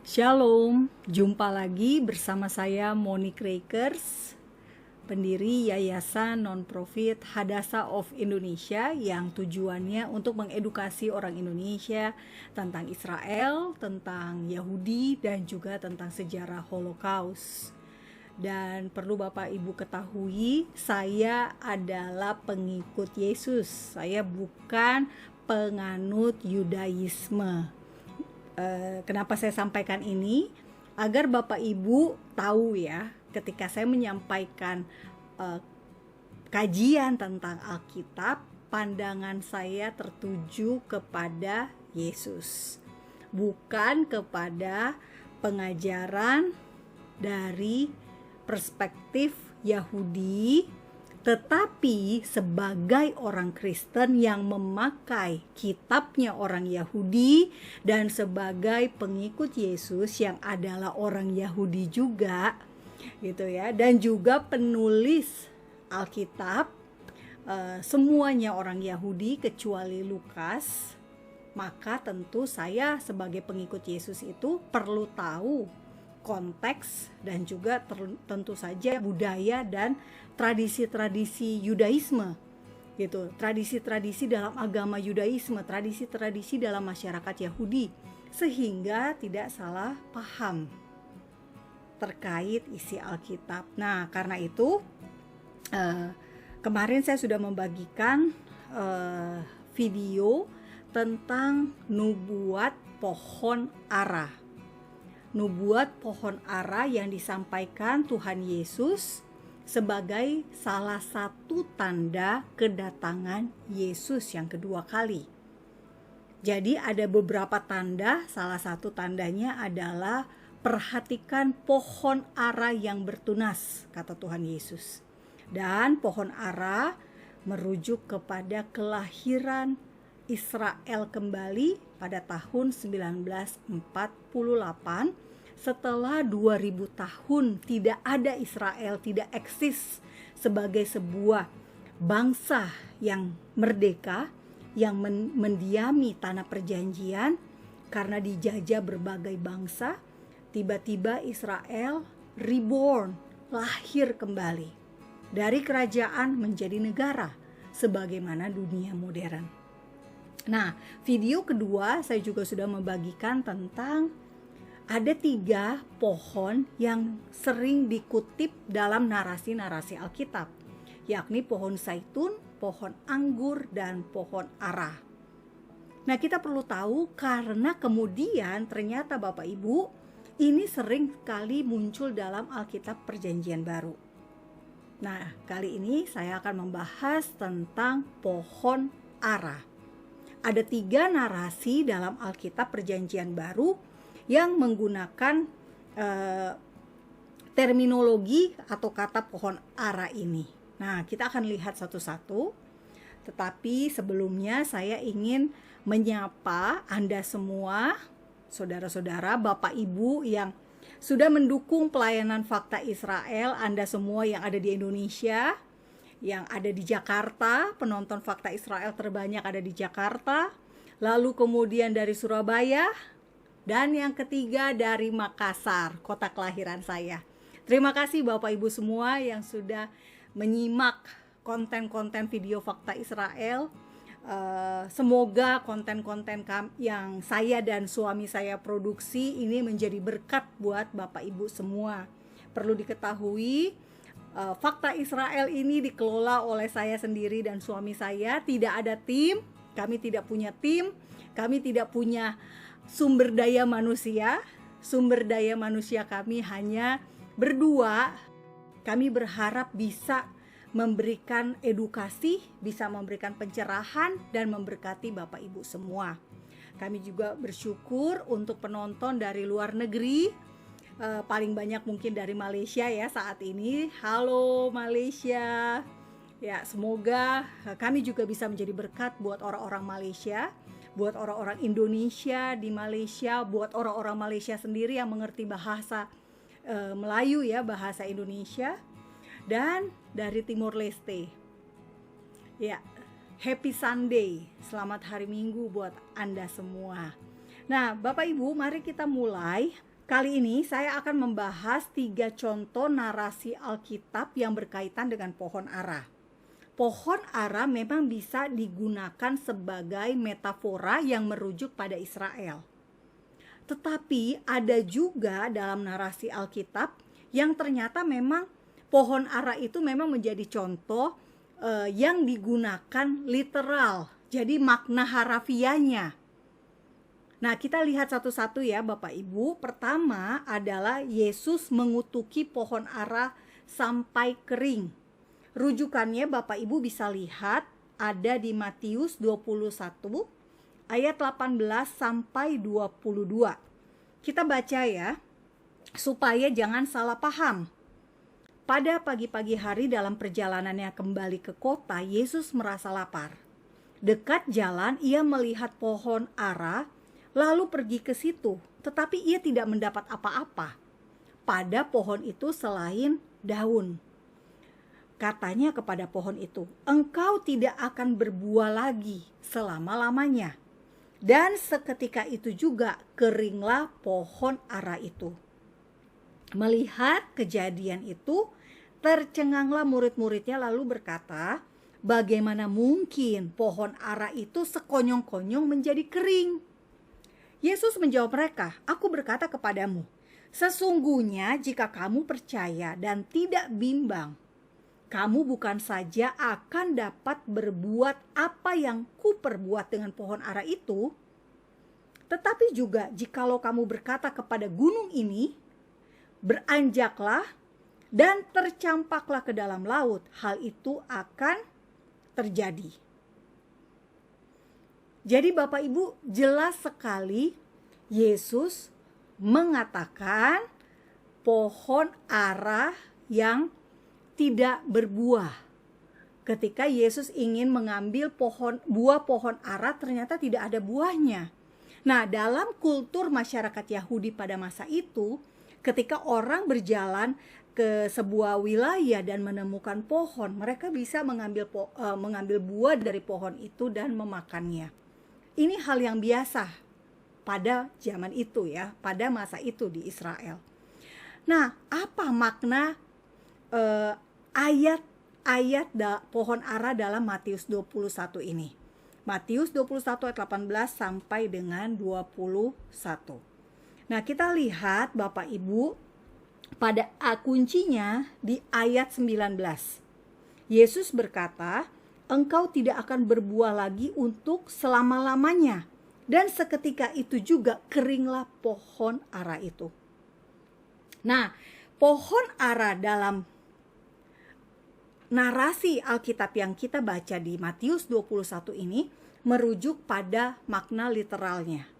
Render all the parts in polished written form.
Shalom, jumpa lagi bersama saya Monique Rakers, pendiri Yayasan Non-Profit Hadassah of Indonesia yang tujuannya untuk mengedukasi orang Indonesia tentang Israel, tentang Yahudi, dan juga tentang sejarah Holocaust. Dan perlu Bapak Ibu ketahui, saya adalah pengikut Yesus, saya bukan penganut Yudaisme. Kenapa saya sampaikan ini? Agar Bapak Ibu tahu ya, ketika saya menyampaikan kajian tentang Alkitab, pandangan saya tertuju kepada Yesus, bukan kepada pengajaran dari perspektif Yahudi, tetapi sebagai orang Kristen yang memakai kitabnya orang Yahudi dan sebagai pengikut Yesus yang adalah orang Yahudi juga, gitu ya, dan juga penulis Alkitab, semuanya orang Yahudi kecuali Lukas. Maka tentu saya sebagai pengikut Yesus itu perlu tahu konteks dan juga tentu saja budaya dan tradisi-tradisi Yudaisme, gitu. Tradisi-tradisi dalam agama Yudaisme, tradisi-tradisi dalam masyarakat Yahudi, sehingga tidak salah paham terkait isi Alkitab. Nah, karena itu kemarin saya sudah membagikan video tentang nubuat pohon ara. Nubuat pohon ara yang disampaikan Tuhan Yesus sebagai salah satu tanda kedatangan Yesus yang kedua kali. Jadi ada beberapa tanda, salah satu tandanya adalah perhatikan pohon ara yang bertunas, kata Tuhan Yesus. Dan pohon ara merujuk kepada kelahiran Israel kembali pada tahun 1948, setelah 2000 tahun tidak ada Israel, tidak eksis sebagai sebuah bangsa yang merdeka, yang mendiami tanah perjanjian karena dijajah berbagai bangsa. Tiba-tiba Israel reborn, lahir kembali dari kerajaan menjadi negara sebagaimana dunia modern. Nah, video kedua saya juga sudah membagikan tentang ada 3 pohon yang sering dikutip dalam narasi-narasi Alkitab, yakni pohon zaitun, pohon anggur, dan pohon ara. Nah, kita perlu tahu karena kemudian ternyata Bapak Ibu, ini sering sekali muncul dalam Alkitab Perjanjian Baru. Nah, kali ini saya akan membahas tentang pohon ara. Ada 3 narasi dalam Alkitab Perjanjian Baru yang menggunakan terminologi atau kata pohon ara ini. Nah, kita akan lihat satu-satu. Tetapi sebelumnya saya ingin menyapa Anda semua, saudara-saudara, Bapak Ibu yang sudah mendukung pelayanan Fakta Israel, Anda semua yang ada di Indonesia, yang ada di Jakarta, penonton Fakta Israel terbanyak ada di Jakarta, lalu kemudian dari Surabaya, dan yang ketiga dari Makassar, kota kelahiran saya. Terima kasih Bapak Ibu semua yang sudah menyimak konten-konten video Fakta Israel. Semoga konten-konten yang saya dan suami saya produksi ini menjadi berkat buat Bapak Ibu semua. Perlu diketahui, Fakta Israel ini dikelola oleh saya sendiri dan suami saya, tidak ada tim, kami tidak punya tim, kami tidak punya sumber daya manusia kami hanya berdua. Kami berharap bisa memberikan edukasi, bisa memberikan pencerahan dan memberkati Bapak Ibu semua. Kami juga bersyukur untuk penonton dari luar negeri, paling banyak mungkin dari Malaysia ya saat ini. Halo Malaysia. Ya, semoga kami juga bisa menjadi berkat buat orang-orang Malaysia, buat orang-orang Indonesia di Malaysia, buat orang-orang Malaysia sendiri yang mengerti bahasa Melayu ya, bahasa Indonesia, dan dari Timor Leste. Ya, happy Sunday, selamat hari Minggu buat Anda semua. Nah, Bapak Ibu, mari kita mulai Kali ini saya akan membahas 3 contoh narasi Alkitab yang berkaitan dengan pohon ara. Pohon ara memang bisa digunakan sebagai metafora yang merujuk pada Israel. Tetapi ada juga dalam narasi Alkitab yang ternyata memang pohon ara itu memang menjadi contoh yang digunakan literal. Jadi makna harafianya. Nah, kita lihat satu-satu ya Bapak Ibu. Pertama adalah Yesus mengutuki pohon ara sampai kering. Rujukannya Bapak Ibu bisa lihat ada di Matius 21 ayat 18 sampai 22. Kita baca ya, supaya jangan salah paham. Pada pagi-pagi hari dalam perjalanannya kembali ke kota, Yesus merasa lapar. Dekat jalan ia melihat pohon ara, lalu pergi ke situ, tetapi ia tidak mendapat apa-apa pada pohon itu selain daun. Katanya kepada pohon itu, "Engkau tidak akan berbuah lagi selama-lamanya." Dan seketika itu juga keringlah pohon ara itu. Melihat kejadian itu, tercenganglah murid-muridnya lalu berkata, "Bagaimana mungkin pohon ara itu sekonyong-konyong menjadi kering?" Yesus menjawab mereka, "Aku berkata kepadamu, sesungguhnya jika kamu percaya dan tidak bimbang, kamu bukan saja akan dapat berbuat apa yang kuperbuat dengan pohon ara itu, tetapi juga jikalau kamu berkata kepada gunung ini, beranjaklah dan tercampaklah ke dalam laut, hal itu akan terjadi." Jadi Bapak Ibu, jelas sekali Yesus mengatakan pohon ara yang tidak berbuah. Ketika Yesus ingin mengambil buah pohon ara, ternyata tidak ada buahnya. Nah, dalam kultur masyarakat Yahudi pada masa itu, ketika orang berjalan ke sebuah wilayah dan menemukan pohon, mereka bisa mengambil buah dari pohon itu dan memakannya. Ini hal yang biasa pada zaman itu ya, pada masa itu di Israel. Nah, apa makna ayat pohon ara dalam Matius 21 ini? Matius 21 ayat 18 sampai dengan 21. Nah, kita lihat Bapak Ibu pada kuncinya di ayat 19. Yesus berkata, "Engkau tidak akan berbuah lagi untuk selama-lamanya." Dan seketika itu juga keringlah pohon ara itu. Nah, pohon ara dalam narasi Alkitab yang kita baca di Matius 21 ini merujuk pada makna literalnya.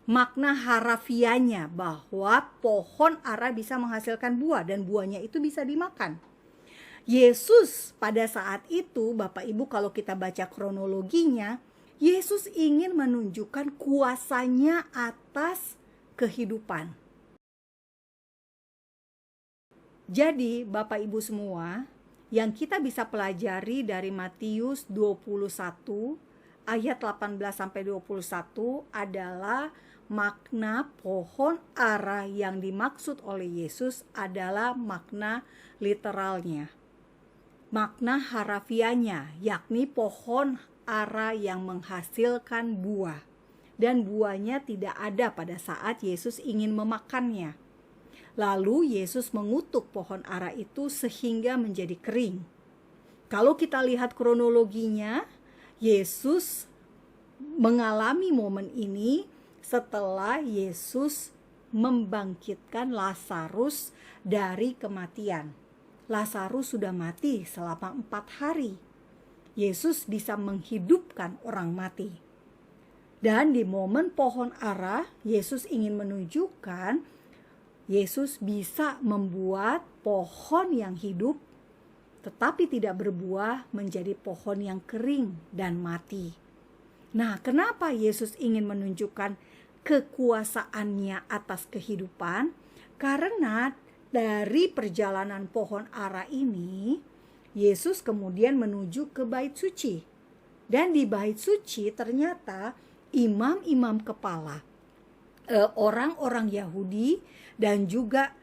Makna harafianya bahwa pohon ara bisa menghasilkan buah dan buahnya itu bisa dimakan. Yesus pada saat itu, Bapak Ibu, kalau kita baca kronologinya, Yesus ingin menunjukkan kuasanya atas kehidupan. Jadi, Bapak Ibu semua, yang kita bisa pelajari dari Matius 21 ayat 18 sampai 21 adalah makna pohon ara yang dimaksud oleh Yesus adalah makna literalnya. Makna harafianya, yakni pohon ara yang menghasilkan buah, dan buahnya tidak ada pada saat Yesus ingin memakannya. Lalu Yesus mengutuk pohon ara itu sehingga menjadi kering. Kalau kita lihat kronologinya, Yesus mengalami momen ini setelah Yesus membangkitkan Lazarus dari kematian. Lazarus sudah mati selama 4 hari. Yesus bisa menghidupkan orang mati. Dan di momen pohon ara, Yesus ingin menunjukkan Yesus bisa membuat pohon yang hidup tetapi tidak berbuah menjadi pohon yang kering dan mati. Nah, kenapa Yesus ingin menunjukkan kekuasaannya atas kehidupan? Karena dari perjalanan pohon ara ini, Yesus kemudian menuju ke bait suci. Dan di bait suci ternyata imam-imam kepala orang-orang Yahudi dan juga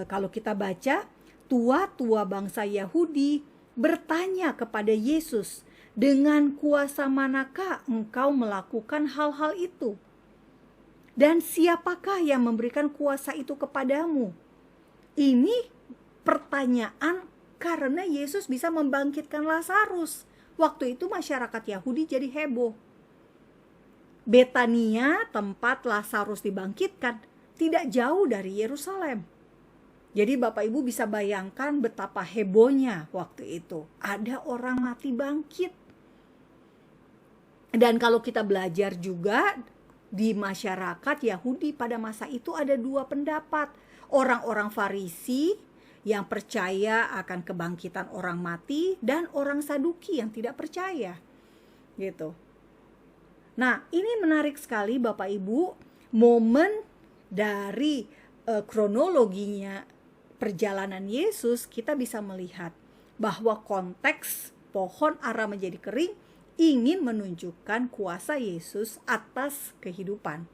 kalau kita baca, tua-tua bangsa Yahudi bertanya kepada Yesus, dengan kuasa manakah engkau melakukan hal-hal itu? Dan siapakah yang memberikan kuasa itu kepadamu? Ini pertanyaan karena Yesus bisa membangkitkan Lazarus. Waktu itu masyarakat Yahudi jadi heboh. Betania, tempat Lazarus dibangkitkan, tidak jauh dari Yerusalem. Jadi Bapak Ibu bisa bayangkan betapa hebohnya waktu itu. Ada orang mati bangkit. Dan kalau kita belajar juga di masyarakat Yahudi pada masa itu ada dua pendapat. Orang-orang Farisi yang percaya akan kebangkitan orang mati dan orang Saduki yang tidak percaya. Gitu. Nah, ini menarik sekali Bapak Ibu, momen dari kronologinya perjalanan Yesus, kita bisa melihat bahwa konteks pohon ara menjadi kering ingin menunjukkan kuasa Yesus atas kehidupan.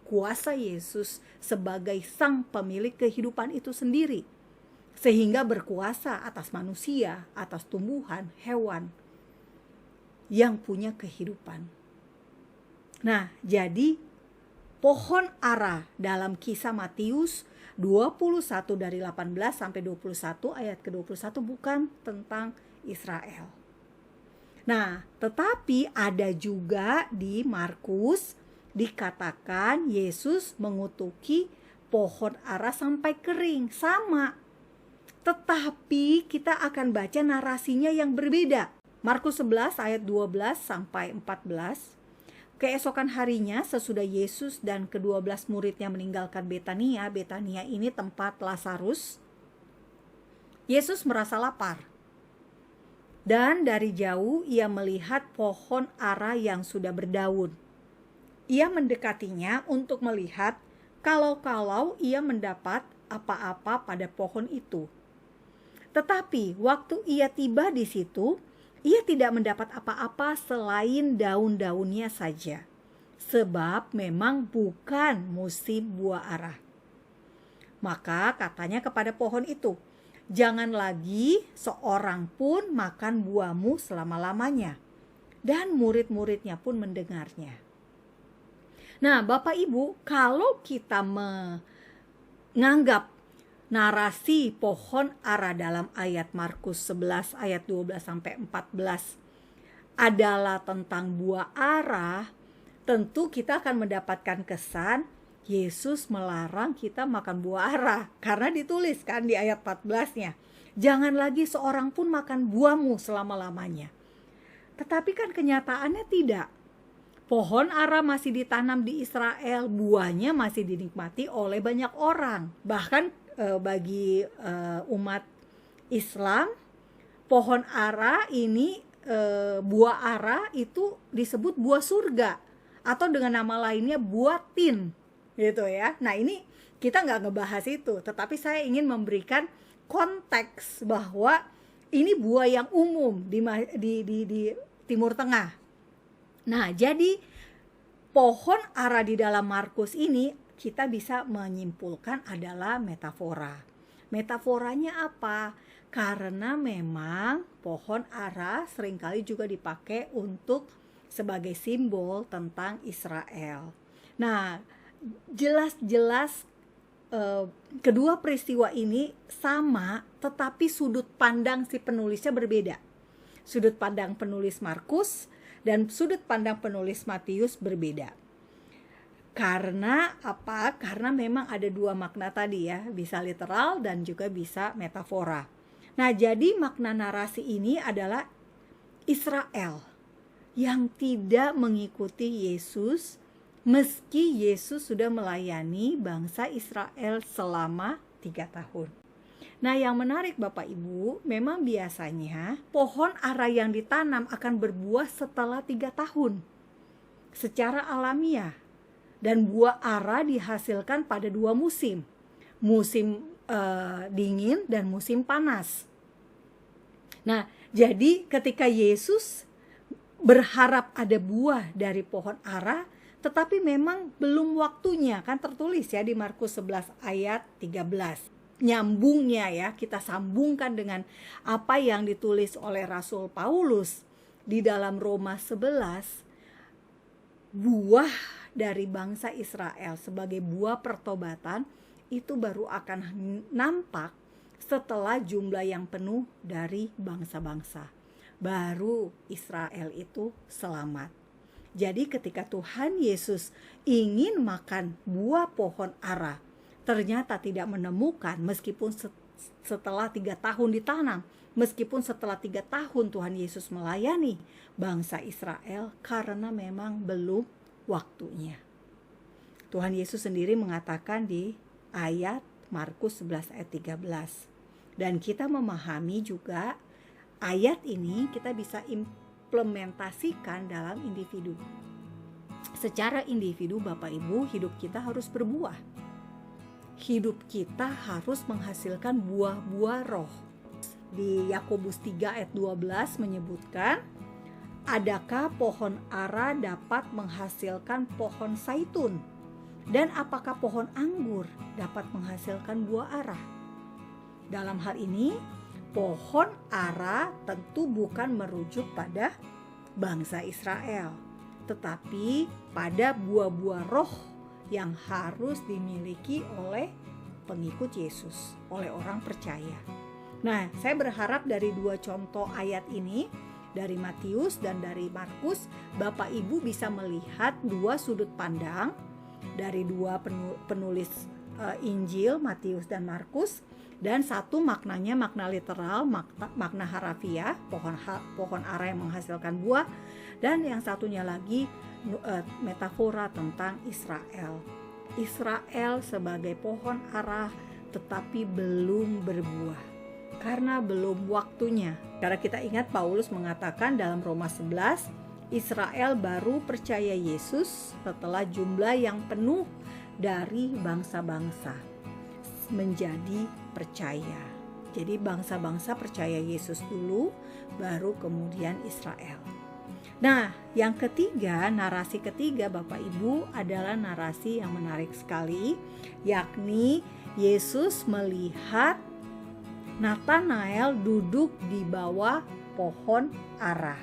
Kuasa Yesus sebagai sang pemilik kehidupan itu sendiri, sehingga berkuasa atas manusia, atas tumbuhan, hewan yang punya kehidupan. Nah, jadi pohon ara dalam kisah Matius 21 dari 18 sampai 21 ayat ke-21 bukan tentang Israel. Nah, tetapi ada juga di Markus dikatakan Yesus mengutuki pohon ara sampai kering, sama. Tetapi kita akan baca narasinya yang berbeda. Markus 11 ayat 12 sampai 14. Keesokan harinya sesudah Yesus dan ke-12 muridnya meninggalkan Betania, Betania ini tempat Lazarus, Yesus merasa lapar. Dan dari jauh ia melihat pohon ara yang sudah berdaun. Ia mendekatinya untuk melihat kalau-kalau ia mendapat apa-apa pada pohon itu. Tetapi waktu ia tiba di situ, ia tidak mendapat apa-apa selain daun-daunnya saja, sebab memang bukan musim buah ara. Maka katanya kepada pohon itu, jangan lagi seorang pun makan buahmu selama-lamanya. Dan murid-muridnya pun mendengarnya. Nah, Bapak Ibu, kalau kita menganggap narasi pohon ara dalam ayat Markus 11 ayat 12 sampai 14 adalah tentang buah ara, tentu kita akan mendapatkan kesan Yesus melarang kita makan buah ara, karena dituliskan di ayat 14-nya, jangan lagi seorang pun makan buahmu selama-lamanya. Tetapi kan kenyataannya tidak. Pohon ara masih ditanam di Israel, buahnya masih dinikmati oleh banyak orang. Bahkan bagi umat Islam, pohon ara ini, buah ara itu disebut buah surga, atau dengan nama lainnya buah tin, gitu ya. Nah, ini kita nggak ngebahas itu, tetapi saya ingin memberikan konteks bahwa ini buah yang umum di Timur Tengah. Nah, jadi pohon ara di dalam Markus ini kita bisa menyimpulkan adalah metafora. Metaforanya apa? Karena memang pohon ara seringkali juga dipakai untuk sebagai simbol tentang Israel. Nah, jelas-jelas kedua peristiwa ini sama, tetapi sudut pandang si penulisnya berbeda. Sudut pandang penulis Markus dan sudut pandang penulis Matius berbeda. Karena apa? Karena memang ada dua makna tadi ya, bisa literal dan juga bisa metafora. Nah, jadi makna narasi ini adalah Israel yang tidak mengikuti Yesus meski Yesus sudah melayani bangsa Israel selama 3 tahun. Nah, yang menarik Bapak Ibu, memang biasanya pohon ara yang ditanam akan berbuah setelah 3 tahun secara alamiah. Dan buah ara dihasilkan pada 2 musim. Musim dingin dan musim panas. Nah, jadi ketika Yesus berharap ada buah dari pohon ara, tetapi memang belum waktunya, kan tertulis ya di Markus 11 ayat 13. Nyambungnya ya, kita sambungkan dengan apa yang ditulis oleh Rasul Paulus di dalam Roma 11. Buah dari bangsa Israel sebagai buah pertobatan itu baru akan nampak setelah jumlah yang penuh dari bangsa-bangsa. Baru Israel itu selamat. Jadi ketika Tuhan Yesus ingin makan buah pohon ara, ternyata tidak menemukan, meskipun setelah 3 tahun ditanam, meskipun setelah 3 tahun Tuhan Yesus melayani bangsa Israel, karena memang belum waktunya. Tuhan Yesus sendiri mengatakan di ayat Markus 11 ayat 13. Dan kita memahami juga ayat ini kita bisa implementasikan dalam individu. Secara individu Bapak Ibu, hidup kita harus berbuah. Hidup kita harus menghasilkan buah-buah roh. Di Yakobus 3 ayat 12 menyebutkan, adakah pohon ara dapat menghasilkan pohon zaitun? Dan apakah pohon anggur dapat menghasilkan buah ara? Dalam hal ini, pohon ara tentu bukan merujuk pada bangsa Israel, tetapi pada buah-buah roh yang harus dimiliki oleh pengikut Yesus, oleh orang percaya. Nah, saya berharap dari 2 contoh ayat ini, dari Matius dan dari Markus, Bapak Ibu bisa melihat 2 sudut pandang dari 2 penulis Injil, Matius dan Markus, dan satu maknanya makna literal, makna harafiah, pohon ara yang menghasilkan buah, dan yang satunya lagi metafora tentang Israel. Israel sebagai pohon ara tetapi belum berbuah karena belum waktunya. Karena kita ingat Paulus mengatakan dalam Roma 11, Israel baru percaya Yesus setelah jumlah yang penuh dari bangsa-bangsa menjadi percaya. Jadi bangsa-bangsa percaya Yesus dulu, baru kemudian Israel. Nah, yang ketiga, narasi ketiga Bapak Ibu adalah narasi yang menarik sekali, yakni Yesus melihat Natanael duduk di bawah pohon ara.